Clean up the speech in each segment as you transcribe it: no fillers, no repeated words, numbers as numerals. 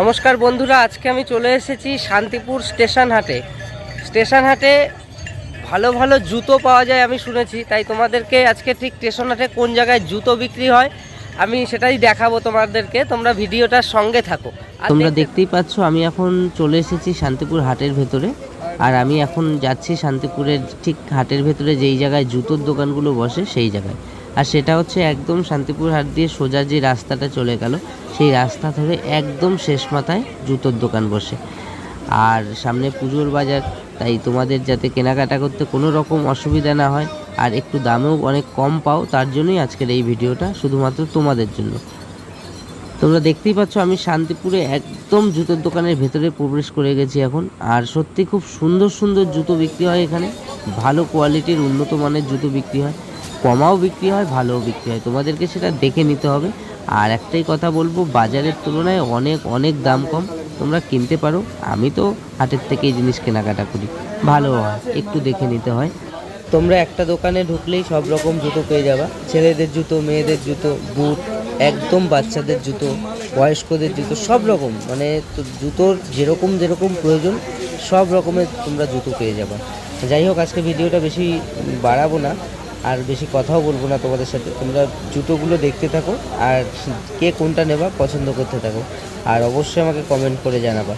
নমস্কার বন্ধুরা, আজকে আমি চলে এসেছি শান্তিপুর স্টেশন হাটে। ভালো ভালো জুতো পাওয়া যায় আমি শুনেছি, তাই তোমাদেরকে আজকে ঠিক স্টেশন হাটে কোন জায়গায় জুতো বিক্রি হয় আমি সেটাই দেখাবো তোমাদেরকে। তোমরা ভিডিওটার সঙ্গে থাকো। তোমরা দেখতেই পাচ্ছ আমি এখন চলে এসেছি শান্তিপুর হাটের ভেতরে, আর আমি এখন যাচ্ছি শান্তিপুরের ঠিক হাটের ভেতরে যেই জায়গায় জুতোর দোকানগুলো বসে সেই জায়গায়। আর সেটা হচ্ছে একদম শান্তিপুর হাট দিয়ে সোজা যে রাস্তাটা চলে গেল সেই রাস্তা ধরে একদম শেষ মাথায় জুতোর দোকান বসে। আর সামনে পুজোর বাজার, তাই তোমাদের যাতে কেনাকাটা করতে কোনো রকম অসুবিধা না হয় আর একটু দামেও অনেক কম পাও, তার জন্যই আজকের এই ভিডিওটা শুধুমাত্র তোমাদের জন্য। তোমরা দেখতেই পাচ্ছ আমি শান্তিপুরে একদম জুতোর দোকানের ভেতরে প্রবেশ করে গেছি এখন। আর সত্যি খুব সুন্দর সুন্দর জুতো বিক্রি হয় এখানে, ভালো কোয়ালিটির উন্নত মানের জুতো বিক্রি হয়, কমাও বিক্রি হয়, ভালোও বিক্রি হয়। তোমাদেরকে সেটা দেখে নিতে হবে। আর একটাই কথা বলবো, বাজারের তুলনায় অনেক অনেক দাম কম, তোমরা কিনতে পারো। আমি তো হাটের থেকেই জিনিস কেনাকাটা করি, ভালো হয়, একটু দেখে নিতে হয়। তোমরা একটা দোকানে ঢুকলেই সব রকম জুতো পেয়ে যাবা, ছেলেদের জুতো, মেয়েদের জুতো, বুট, একদম বাচ্চাদের জুতো, বয়স্কদের জুতো, সব রকম, মানে তো জুতোর যেরকম যেরকম প্রয়োজন সব রকমের তোমরা জুতো পেয়ে যাবা। যাই হোক, আজকে ভিডিওটা বেশি বাড়াবো না আর বেশি কথাও বলবো না তোমাদের সাথে। তোমরা জুতোগুলো দেখতে থাকো আর কে কোনটা নেবা পছন্দ করতে থাকো, আর অবশ্যই আমাকে কমেন্ট করে জানাবা।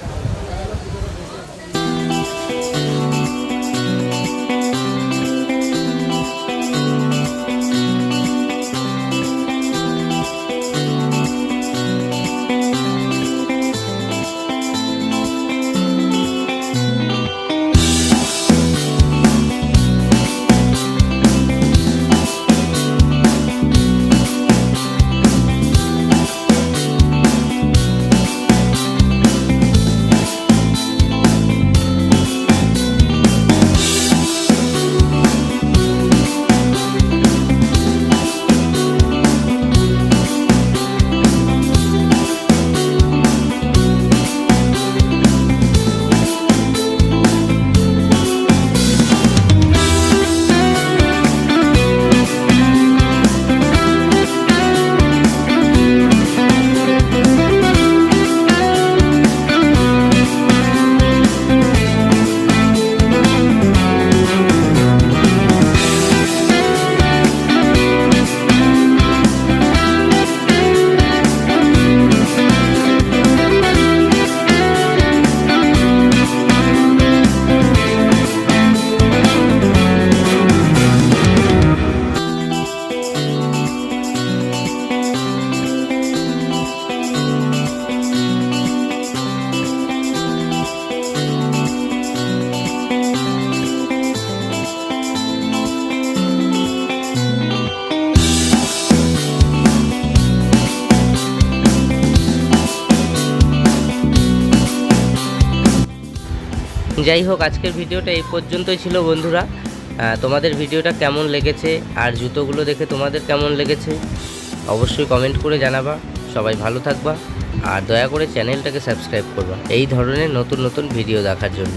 যাই হোক, আজকের ভিডিওটা এই পর্যন্তই ছিল বন্ধুরা। তোমাদের ভিডিওটা কেমন লেগেছে আর জুতোগুলো দেখে তোমাদের কেমন লেগেছে অবশ্যই কমেন্ট করে জানাবা। সবাই ভালো থাকবা আর দয়া করে চ্যানেলটাকে সাবস্ক্রাইব করবা এই ধরনের নতুন নতুন ভিডিও দেখার জন্য।